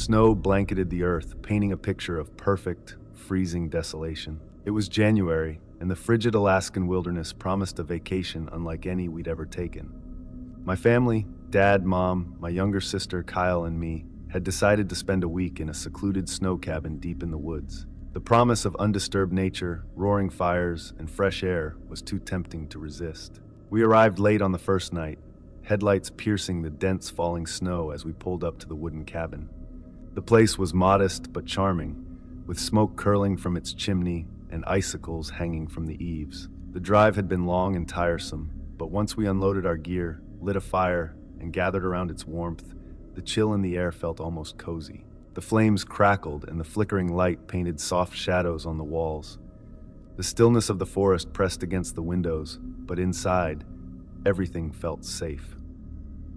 Snow blanketed the earth, painting a picture of perfect, freezing desolation. It was January, and the frigid Alaskan wilderness promised a vacation unlike any we'd ever taken. My family, Dad, Mom, my younger sister Kyle, and me, had decided to spend a week in a secluded snow cabin deep in the woods. The promise of undisturbed nature, roaring fires, and fresh air was too tempting to resist. We arrived late on the first night, headlights piercing the dense falling snow as we pulled up to the wooden cabin. The place was modest but charming, with smoke curling from its chimney and icicles hanging from the eaves. The drive had been long and tiresome, but once we unloaded our gear, lit a fire, and gathered around its warmth, the chill in the air felt almost cozy. The flames crackled and the flickering light painted soft shadows on the walls. The stillness of the forest pressed against the windows, but inside, everything felt safe.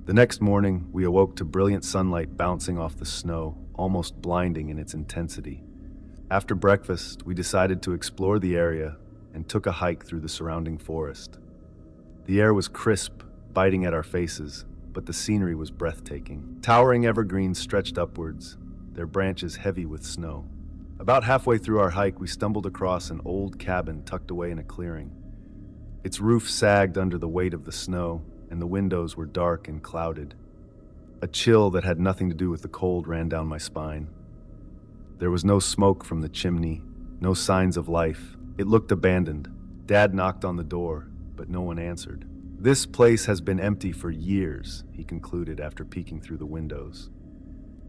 The next morning, we awoke to brilliant sunlight bouncing off the snow, almost blinding in its intensity. After breakfast, we decided to explore the area and took a hike through the surrounding forest. The air was crisp, biting at our faces, but the scenery was breathtaking. Towering evergreens stretched upwards, their branches heavy with snow. About halfway through our hike, we stumbled across an old cabin tucked away in a clearing. Its roof sagged under the weight of the snow, and the windows were dark and clouded. A chill that had nothing to do with the cold ran down my spine. There was no smoke from the chimney, no signs of life. It looked abandoned. Dad knocked on the door, but no one answered. "This place has been empty for years," he concluded after peeking through the windows.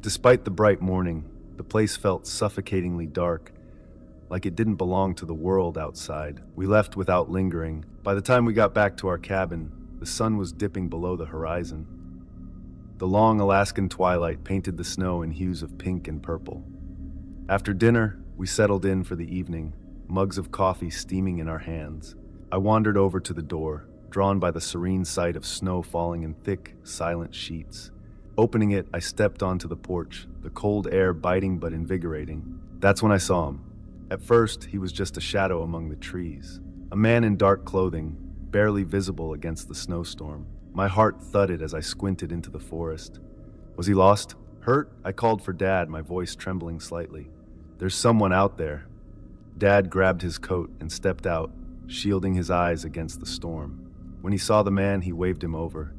Despite the bright morning, the place felt suffocatingly dark, like it didn't belong to the world outside. We left without lingering. By the time we got back to our cabin, the sun was dipping below the horizon. The long Alaskan twilight painted the snow in hues of pink and purple. After dinner, we settled in for the evening, mugs of coffee steaming in our hands. I wandered over to the door, drawn by the serene sight of snow falling in thick, silent sheets. Opening it, I stepped onto the porch, the cold air biting but invigorating. That's when I saw him. At first, he was just a shadow among the trees. A man in dark clothing, barely visible against the snowstorm. My heart thudded as I squinted into the forest. Was he lost? Hurt? I called for Dad, my voice trembling slightly. "There's someone out there." Dad grabbed his coat and stepped out, shielding his eyes against the storm. When he saw the man, he waved him over.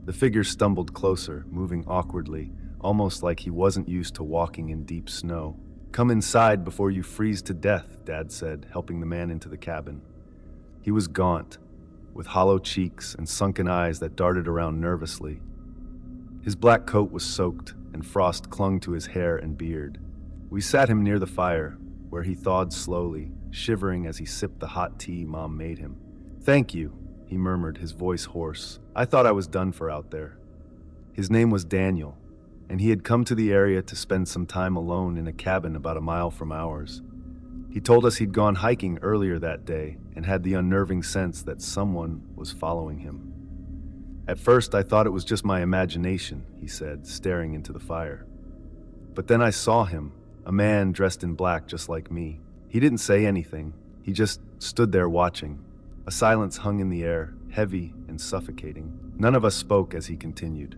The figure stumbled closer, moving awkwardly, almost like he wasn't used to walking in deep snow. "Come inside before you freeze to death," Dad said, helping the man into the cabin. He was gaunt, with hollow cheeks and sunken eyes that darted around nervously. His black coat was soaked, and frost clung to his hair and beard. We sat him near the fire, where he thawed slowly, shivering as he sipped the hot tea Mom made him. "Thank you," he murmured, his voice hoarse. "I thought I was done for out there." His name was Daniel, and he had come to the area to spend some time alone in a cabin about a mile from ours. He told us he'd gone hiking earlier that day and had the unnerving sense that someone was following him. "At first, I thought it was just my imagination," he said, staring into the fire. "But then I saw him, a man dressed in black just like me. He didn't say anything. He just stood there watching. A silence hung in the air, heavy and suffocating. None of us spoke as he continued.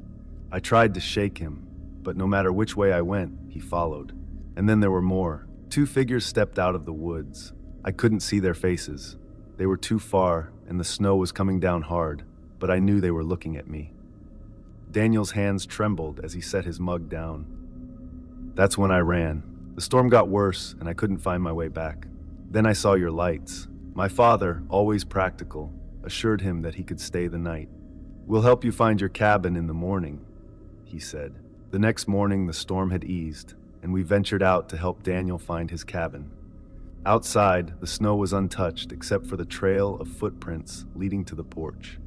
I tried to shake him, but no matter which way I went, he followed. And then there were more. 2 figures stepped out of the woods. I couldn't see their faces. They were too far, and the snow was coming down hard, but I knew they were looking at me." Daniel's hands trembled as he set his mug down. "That's when I ran. The storm got worse, and I couldn't find my way back. Then I saw your lights. My father, always practical, assured him that he could stay the night. 'We'll help you find your cabin in the morning,' he said." The next morning, the storm had eased, and we ventured out to help Daniel find his cabin. Outside, the snow was untouched except for the trail of footprints leading to the porch.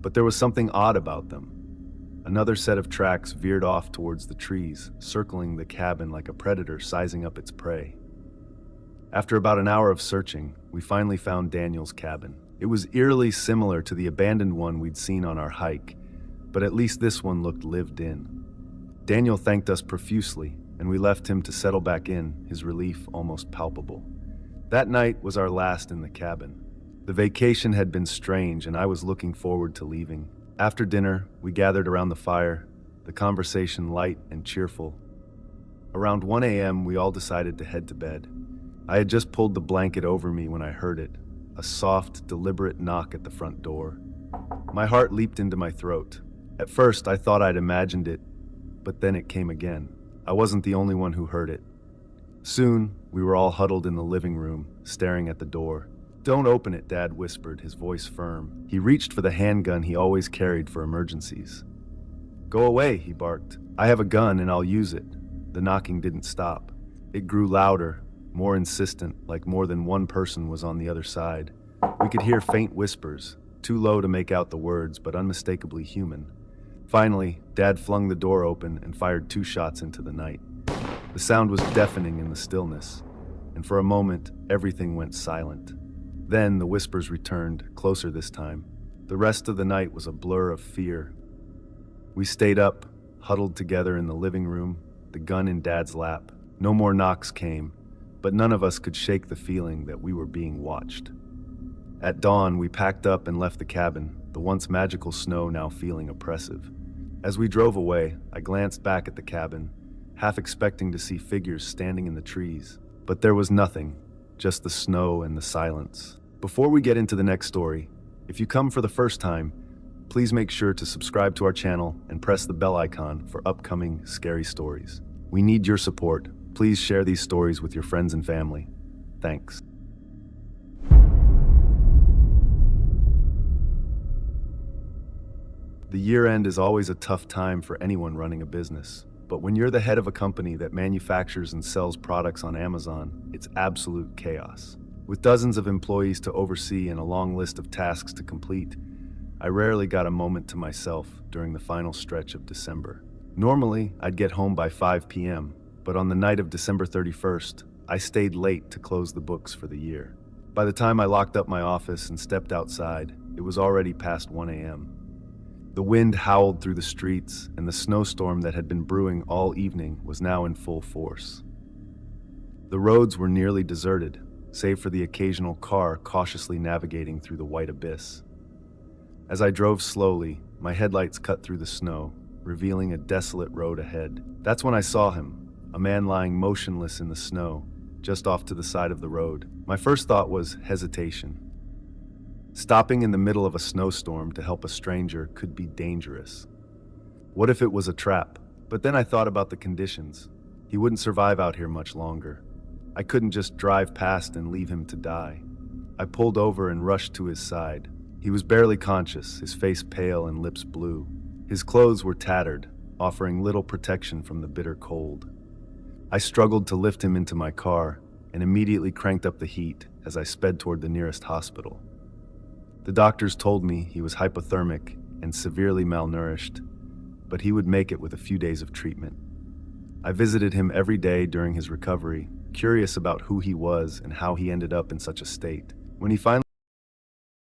But there was something odd about them. Another set of tracks veered off towards the trees, circling the cabin like a predator sizing up its prey. After about an hour of searching, we finally found Daniel's cabin. It was eerily similar to the abandoned one we'd seen on our hike, but at least this one looked lived in. Daniel thanked us profusely, and we left him to settle back in, his relief almost palpable. That night was our last in the cabin. The vacation had been strange, and I was looking forward to leaving. After dinner, we gathered around the fire, the conversation light and cheerful. Around 1 a.m., we all decided to head to bed. I had just pulled the blanket over me when I heard it, a soft, deliberate knock at the front door. My heart leaped into my throat. At first, I thought I'd imagined it, but then it came again. I wasn't the only one who heard it. Soon, we were all huddled in the living room, staring at the door. "Don't open it," Dad whispered, his voice firm. He reached for the handgun he always carried for emergencies. "Go away," he barked. "I have a gun and I'll use it." The knocking didn't stop. It grew louder, more insistent, like more than one person was on the other side. We could hear faint whispers, too low to make out the words, but unmistakably human. Finally, Dad flung the door open and fired 2 shots into the night. The sound was deafening in the stillness, and for a moment, everything went silent. Then the whispers returned, closer this time. The rest of the night was a blur of fear. We stayed up, huddled together in the living room, the gun in Dad's lap. No more knocks came, but none of us could shake the feeling that we were being watched. At dawn, we packed up and left the cabin, the once magical snow now feeling oppressive. As we drove away, I glanced back at the cabin, half expecting to see figures standing in the trees. But there was nothing, just the snow and the silence. Before we get into the next story, if you come for the first time, please make sure to subscribe to our channel and press the bell icon for upcoming scary stories. We need your support. Please share these stories with your friends and family. Thanks. The year-end is always a tough time for anyone running a business. But when you're the head of a company that manufactures and sells products on Amazon, it's absolute chaos. With dozens of employees to oversee and a long list of tasks to complete, I rarely got a moment to myself during the final stretch of December. Normally, I'd get home by 5 p.m., but on the night of December 31st, I stayed late to close the books for the year. By the time I locked up my office and stepped outside, it was already past 1 a.m. The wind howled through the streets, and the snowstorm that had been brewing all evening was now in full force. The roads were nearly deserted, save for the occasional car cautiously navigating through the white abyss. As I drove slowly, my headlights cut through the snow, revealing a desolate road ahead. That's when I saw him, a man lying motionless in the snow, just off to the side of the road. My first thought was hesitation. Stopping in the middle of a snowstorm to help a stranger could be dangerous. What if it was a trap? But then I thought about the conditions. He wouldn't survive out here much longer. I couldn't just drive past and leave him to die. I pulled over and rushed to his side. He was barely conscious, his face pale and lips blue. His clothes were tattered, offering little protection from the bitter cold. I struggled to lift him into my car and immediately cranked up the heat as I sped toward the nearest hospital. The doctors told me he was hypothermic and severely malnourished, but he would make it with a few days of treatment. I visited him every day during his recovery, curious about who he was and how he ended up in such a state. When he finally